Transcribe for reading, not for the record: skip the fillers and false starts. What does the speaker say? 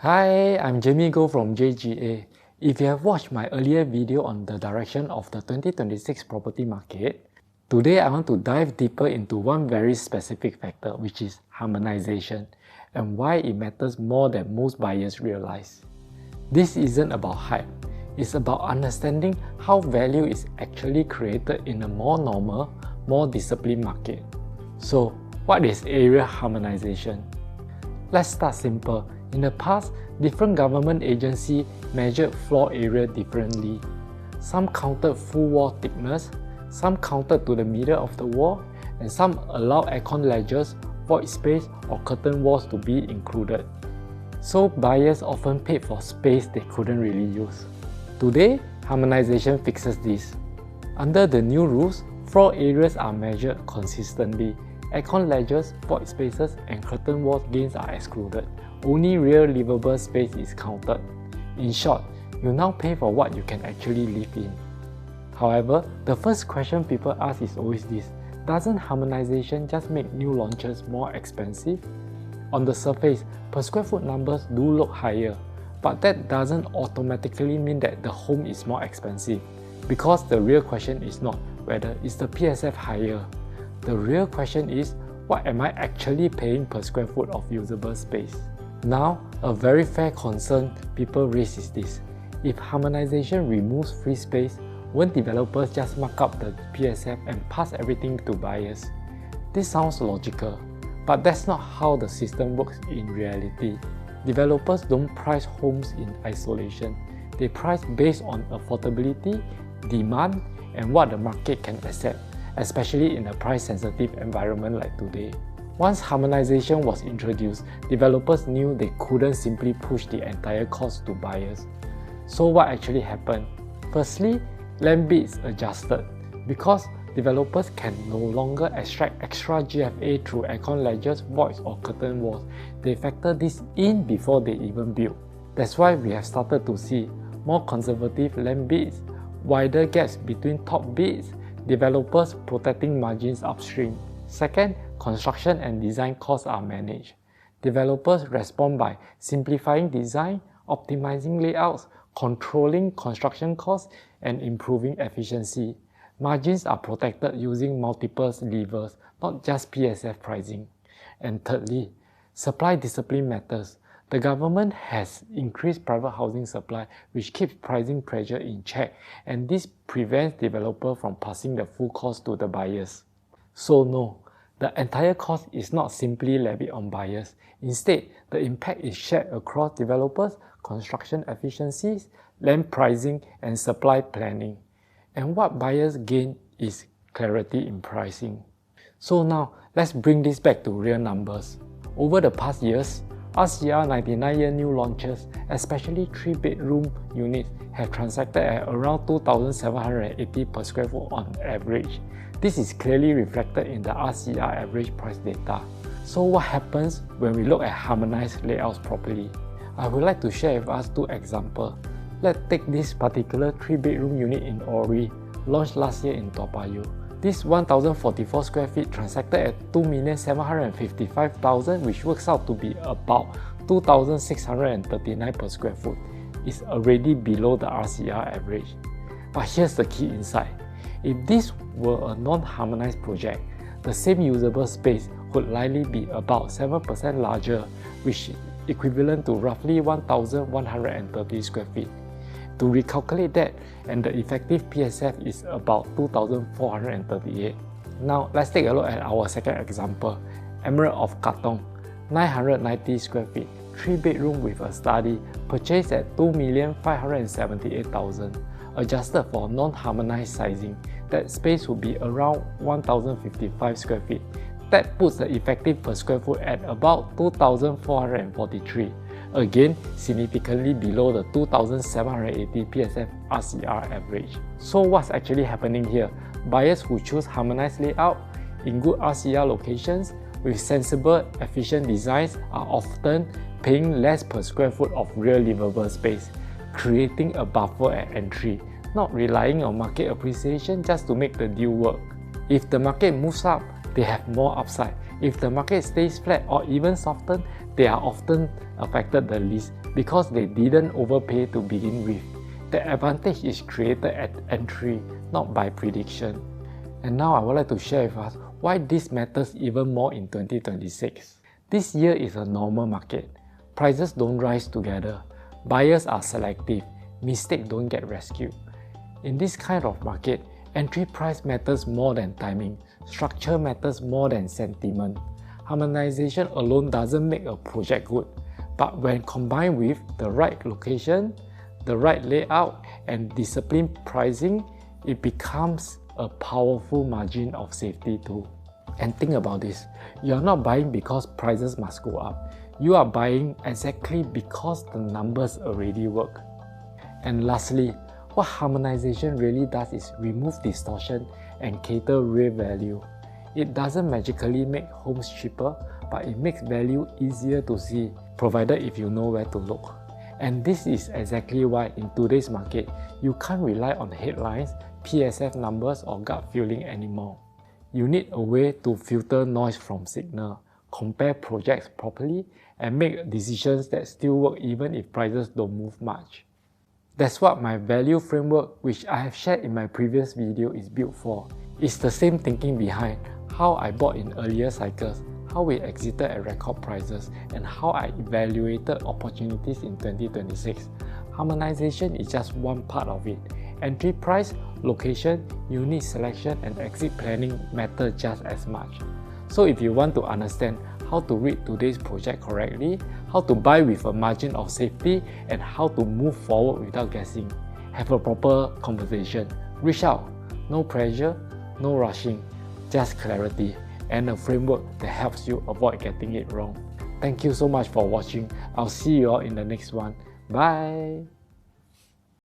Hi, I'm 𝐤𝐚𝐤𝐥 from 𝐤𝐤𝐸. If you have watched my earlier video on the direction of the 2026 property market, today I want to dive deeper into one very specific factor, which is harmonization, and why it matters more than most buyers realize. This isn't about hype, it's about understanding how value is actually created in a more normal, more disciplined market. So, what is area harmonization? Let's start simple. In the past, different government agencies measured floor area differently. Some counted full wall thickness, some counted to the middle of the wall, and some allowed aircon ledges, void space, or curtain walls to be included. So buyers often paid for space they couldn't really use. Today, harmonization fixes this. Under the new rules, floor areas are measured consistently. Aircon ledges, void spaces, and curtain wall gains are excluded. Only real livable space is counted. In short, you now pay for what you can actually live in. However, the first question people ask is always this: doesn't harmonization just make new launches more expensive? On the surface, per square foot numbers do look higher, but that doesn't automatically mean that the home is more expensive, because the real question is not whether is the PSF higher. The real question is, what am I actually paying per square foot of usable space? Now, a very fair concern people raise is this: if harmonization removes free space, won't developers just mark up the PSF and pass everything to buyers? This sounds logical, but that's not how the system works in reality. Developers don't price homes in isolation. They price based on affordability, demand, and what the market can accept, especially in a price-sensitive environment like today. Once harmonization was introduced, developers knew they couldn't simply push the entire cost to buyers. So what actually happened? Firstly, land bids adjusted. Because developers can no longer extract extra GFA through aircon ledges, voids, or curtain walls, they factor this in before they even build. That's why we have started to see more conservative land bids, wider gaps between top bids, developers protecting margins upstream. Second, construction and design costs are managed. Developers respond by simplifying design, optimizing layouts, controlling construction costs, and improving efficiency. Margins are protected using multiple levers, not just PSF pricing. And thirdly, supply discipline matters. The government has increased private housing supply, which keeps pricing pressure in check, and this prevents developers from passing the full cost to the buyers. So no, the entire cost is not simply levied on buyers. Instead, the impact is shared across developers, construction efficiencies, land pricing, and supply planning. And what buyers gain is clarity in pricing. So now, let's bring this back to real numbers. Over the past years, RCR 99-year new launches, especially 3-bedroom units, have transacted at around 2,780 per square foot on average. This is clearly reflected in the RCR average price data. So what happens when we look at harmonized layouts properly? I would like to share with us two examples. Let's take this particular 3-bedroom unit in Ori, launched last year in Toa Payoh. This 1,044 square feet transacted at 2,755,000, which works out to be about 2,639 per square foot. It's already below the RCR average. But here's the key insight. If this were a non-harmonized project, the same usable space would likely be about 7% larger, which is equivalent to roughly 1,130 square feet. To recalculate that, and the effective PSF is about 2,438. Now let's take a look at our second example, Emerald of Katong, 990 square feet, 3-bedroom with a study, purchased at 2,578,000. Adjusted for non-harmonized sizing, that space would be around 1,055 square feet. That puts the effective per square foot at about 2,443. Again, significantly below the 2,780 PSF RCR average. So what's actually happening here? Buyers who choose harmonized layout in good RCR locations with sensible, efficient designs are often paying less per square foot of real livable space, creating a buffer at entry, not relying on market appreciation just to make the deal work. If the market moves up, they have more upside. If the market stays flat or even soften, they are often affected the least because they didn't overpay to begin with. The advantage is created at entry, not by prediction. And now I would like to share with us why this matters even more in 2026. This year is a normal market. Prices don't rise together. Buyers are selective. Mistakes don't get rescued. In this kind of market, entry price matters more than timing. Structure matters more than sentiment. Harmonization alone doesn't make a project good, but when combined with the right location, the right layout, and disciplined pricing, it becomes a powerful margin of safety tool. And think about this, you are not buying because prices must go up. You are buying exactly because the numbers already work. And lastly, what harmonization really does is remove distortion and cater real value. It doesn't magically make homes cheaper, but it makes value easier to see, provided if you know where to look. And this is exactly why in today's market, you can't rely on headlines, PSF numbers, or gut feeling anymore. You need a way to filter noise from signal, compare projects properly, and make decisions that still work even if prices don't move much. That's what my value framework, which I have shared in my previous video, is built for. It's the same thinking behind how I bought in earlier cycles, how we exited at record prices, and how I evaluated opportunities in 2026. Harmonization is just one part of it. Entry price, location, unit selection, and exit planning matter just as much. So if you want to understand how to read today's project correctly, how to buy with a margin of safety, and how to move forward without guessing, have a proper conversation. Reach out. No pressure, no rushing, just clarity and a framework that helps you avoid getting it wrong. Thank you so much for watching. I'll see you all in the next one. Bye!